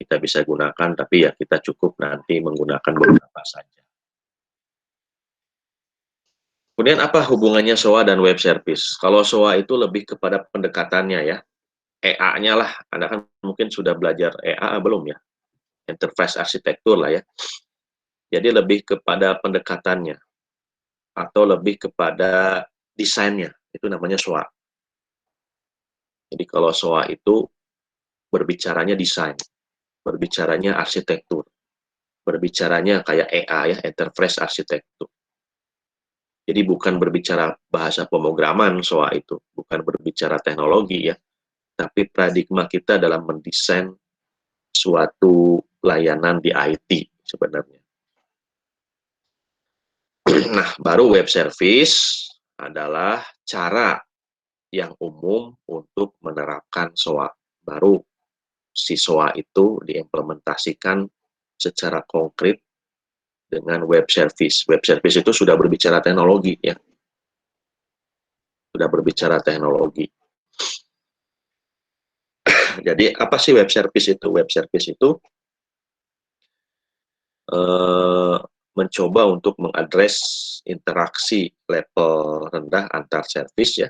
kita bisa gunakan, tapi ya kita cukup nanti menggunakan beberapa saja. Kemudian apa hubungannya SOA dan web service? Kalau SOA itu lebih kepada pendekatannya ya, EA-nya lah. Anda kan mungkin sudah belajar EA belum ya? Enterprise Architecture lah ya. Jadi lebih kepada pendekatannya, atau lebih kepada desainnya, itu namanya SOA. Jadi kalau SOA itu berbicaranya desain, berbicaranya arsitektur, berbicaranya kayak EA ya, Enterprise Architecture. Jadi bukan berbicara bahasa pemrograman SOA itu, bukan berbicara teknologi ya, tapi paradigma kita dalam mendesain suatu layanan di IT sebenarnya. Nah, baru web service adalah cara yang umum untuk menerapkan SOA. Baru si SOA itu diimplementasikan secara konkret dengan web service. Web service itu sudah berbicara teknologi ya. Sudah berbicara teknologi. Jadi apa sih web service itu? Web service itu mencoba untuk mengadres interaksi level rendah antar service ya.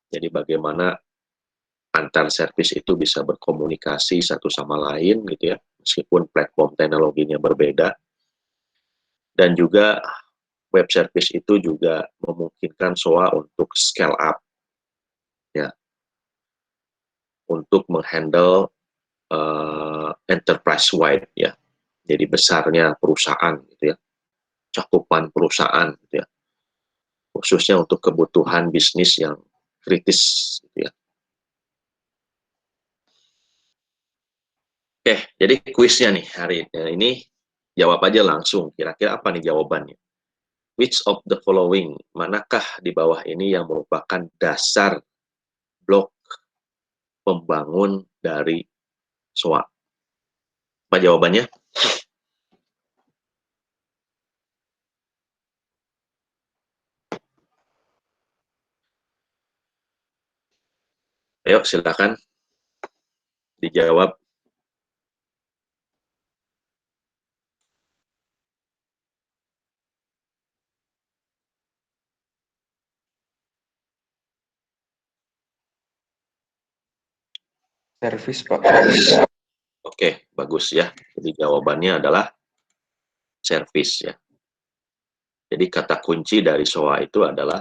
Jadi bagaimana antar service itu bisa berkomunikasi satu sama lain gitu ya, meskipun platform teknologinya berbeda. Dan juga web service itu juga memungkinkan SOA untuk scale up ya, untuk menghandle enterprise wide ya. Jadi besarnya perusahaan gitu ya, cakupan perusahaan gitu ya, khususnya untuk kebutuhan bisnis yang kritis gitu ya. Oke, jadi kuisnya nih hari ini jawab aja langsung. Kira-kira apa nih jawabannya? Which of the following, manakah di bawah ini yang merupakan dasar blok pembangun dari SOA? Apa jawabannya? Ayo silakan dijawab. Service, Pak. Oke, bagus ya. Jadi jawabannya adalah service ya. Jadi kata kunci dari SOA itu adalah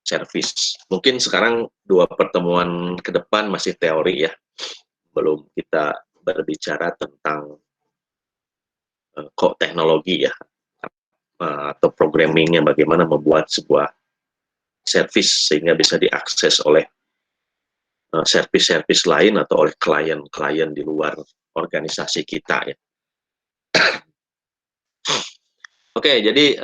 service. Mungkin sekarang 2 pertemuan ke depan masih teori ya. Belum kita berbicara tentang kok teknologi ya, atau programmingnya bagaimana membuat sebuah service sehingga bisa diakses oleh service-service lain atau oleh klien-klien di luar organisasi kita ya. Oke, jadi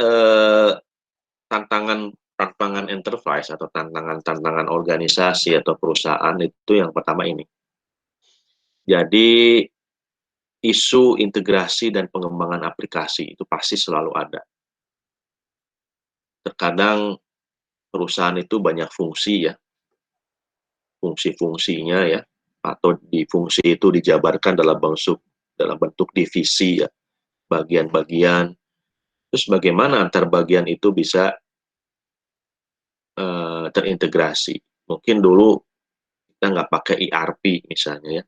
tantangan enterprise atau tantangan organisasi atau perusahaan itu yang pertama ini. Jadi isu integrasi dan pengembangan aplikasi itu pasti selalu ada. Terkadang perusahaan itu banyak fungsi ya, fungsi-fungsinya ya, atau di fungsi itu dijabarkan dalam bentuk divisi ya, bagian-bagian. Terus bagaimana antar bagian itu bisa terintegrasi. Mungkin dulu kita nggak pakai ERP misalnya ya,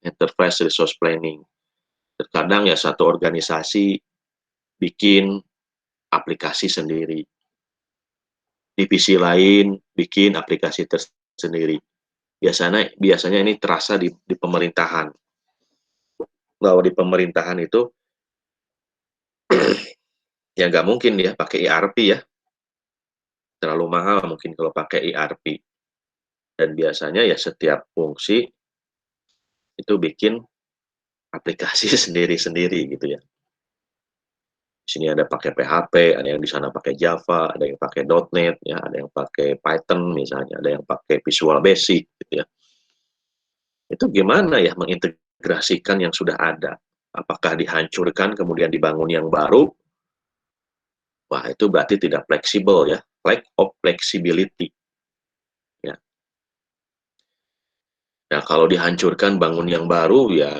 Enterprise Resource Planning. Terkadang ya satu organisasi bikin aplikasi sendiri, divisi lain bikin aplikasi tersendiri. Biasanya ini terasa di pemerintahan. Kalau di pemerintahan itu ya nggak mungkin ya pakai ERP ya, terlalu mahal mungkin kalau pakai ERP. Dan biasanya ya setiap fungsi itu bikin aplikasi sendiri-sendiri gitu ya. Di sini ada pakai PHP, ada yang di sana pakai Java, ada yang pakai .NET, ya, ada yang pakai Python misalnya, ada yang pakai Visual Basic gitu ya. Itu gimana ya mengintegrasikan yang sudah ada? Apakah dihancurkan kemudian dibangun yang baru? Wah, itu berarti tidak fleksibel ya, lack of flexibility. Ya. Nah, kalau dihancurkan bangun yang baru ya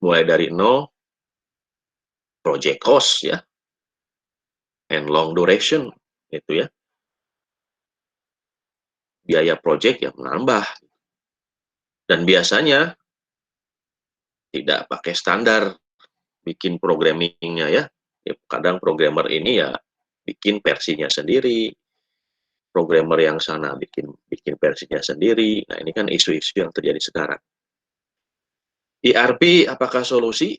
mulai dari nol, project cost ya, and long duration itu ya, biaya project yang menambah, dan biasanya tidak pakai standar bikin programmingnya ya. Kadang programmer ini ya bikin versinya sendiri, programmer yang sana bikin bikin versinya sendiri. Nah, ini kan isu-isu yang terjadi sekarang. ERP apakah solusi?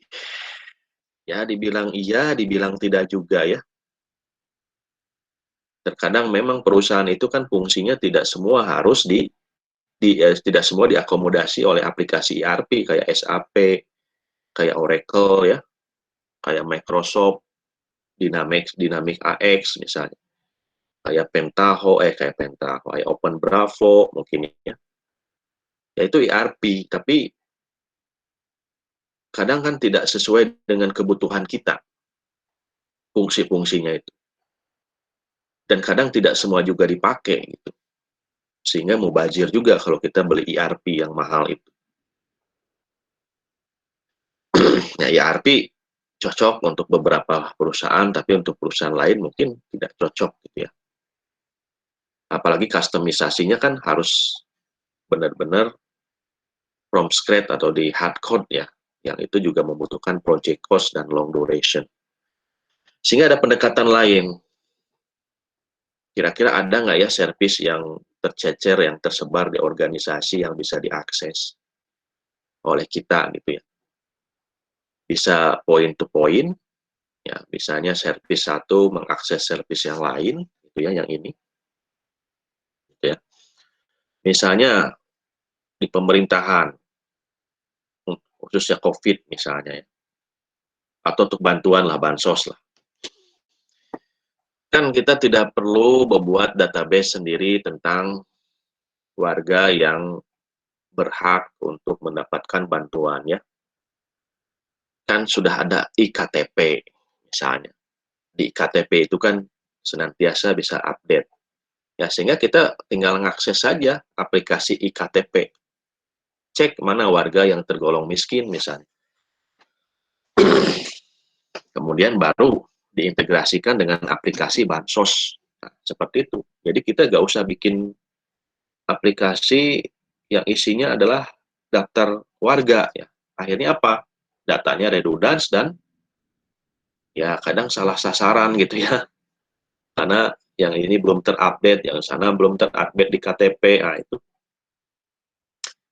Ya, dibilang iya, dibilang tidak juga ya. Terkadang memang perusahaan itu kan fungsinya tidak semua harus tidak semua diakomodasi oleh aplikasi ERP kayak SAP, kayak Oracle ya, kayak Microsoft Dynamics AX misalnya, kayak Pentaho, kayak Open Bravo mungkin ya. Yaitu ERP, tapi kadang kan tidak sesuai dengan kebutuhan kita fungsi-fungsinya itu. Dan kadang tidak semua juga dipakai gitu. Sehingga mubazir juga kalau kita beli ERP yang mahal itu. Nah, ERP cocok untuk beberapa perusahaan, tapi untuk perusahaan lain mungkin tidak cocok gitu ya. Apalagi customisasinya kan harus benar-benar from scratch atau di hard code ya, yang itu juga membutuhkan project cost dan long duration. Sehingga ada pendekatan lain. Kira-kira ada nggak ya service yang tercecer, yang tersebar di organisasi yang bisa diakses oleh kita gitu ya. Bisa point to point, ya misalnya service satu mengakses service yang lain, gitu ya, yang ini. Gitu ya. Misalnya di pemerintahan, khususnya COVID misalnya ya, atau untuk bantuan lah, bansos lah. Kan kita tidak perlu membuat database sendiri tentang warga yang berhak untuk mendapatkan bantuan ya. Kan sudah ada IKTP misalnya. Di IKTP itu kan senantiasa bisa update. Ya, sehingga kita tinggal mengakses saja aplikasi IKTP. Cek mana warga yang tergolong miskin misalnya. Kemudian baru diintegrasikan dengan aplikasi bansos. Nah, seperti itu. Jadi kita nggak usah bikin aplikasi yang isinya adalah daftar warga. Ya. Akhirnya apa? Datanya redundans dan ya kadang salah sasaran gitu ya. Karena yang ini belum terupdate, yang sana belum terupdate di KTP. Nah, itu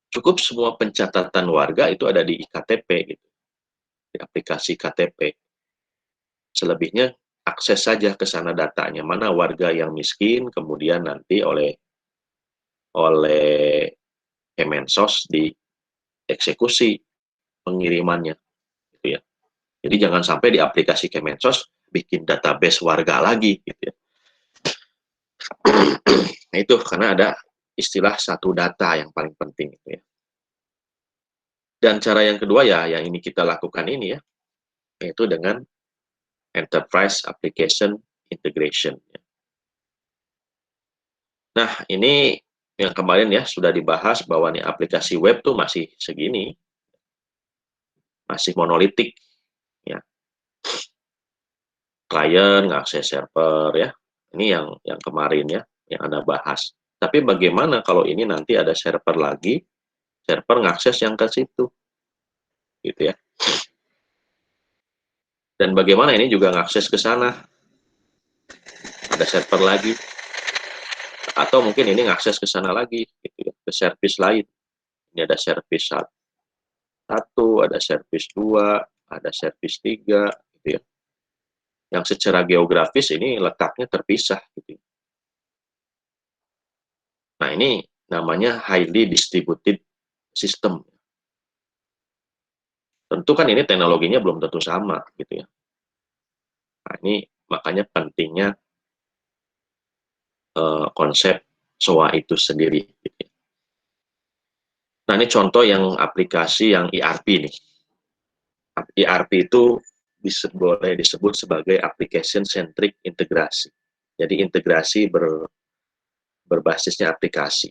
cukup semua pencatatan warga itu ada di IKTP gitu, di aplikasi KTP. Selebihnya akses saja ke sana datanya, mana warga yang miskin, kemudian nanti oleh Kemensos dieksekusi pengirimannya, gitu ya. Jadi jangan sampai di aplikasi Kemensos bikin database warga lagi, gitu ya. Nah itu karena ada istilah satu data yang paling penting, gitu ya. Dan cara yang kedua ya, yang ini kita lakukan ini ya, yaitu dengan Enterprise Application Integration. Nah, ini yang kemarin ya sudah dibahas bahwa nih aplikasi web tuh masih segini, masih monolitik ya. Klien ngakses server ya. Ini yang kemarin ya, yang Anda bahas. Tapi bagaimana kalau ini nanti ada server lagi, server ngakses yang ke situ. Gitu ya. Dan bagaimana ini juga ngakses ke sana. Ada server lagi. Atau mungkin ini ngakses ke sana lagi gitu ya, ke service lain. Ini ada service 1, ada service 2, ada service 3 gitu ya. Yang secara geografis ini letaknya terpisah gitu. Nah, ini namanya highly distributed system. Tentu kan ini teknologinya belum tentu sama gitu ya. Nah, ini makanya pentingnya konsep SOA itu sendiri gitu ya. Nah, ini contoh yang aplikasi yang ERP nih. ERP itu boleh disebut sebagai application centric integrasi. Jadi integrasi berbasisnya aplikasi.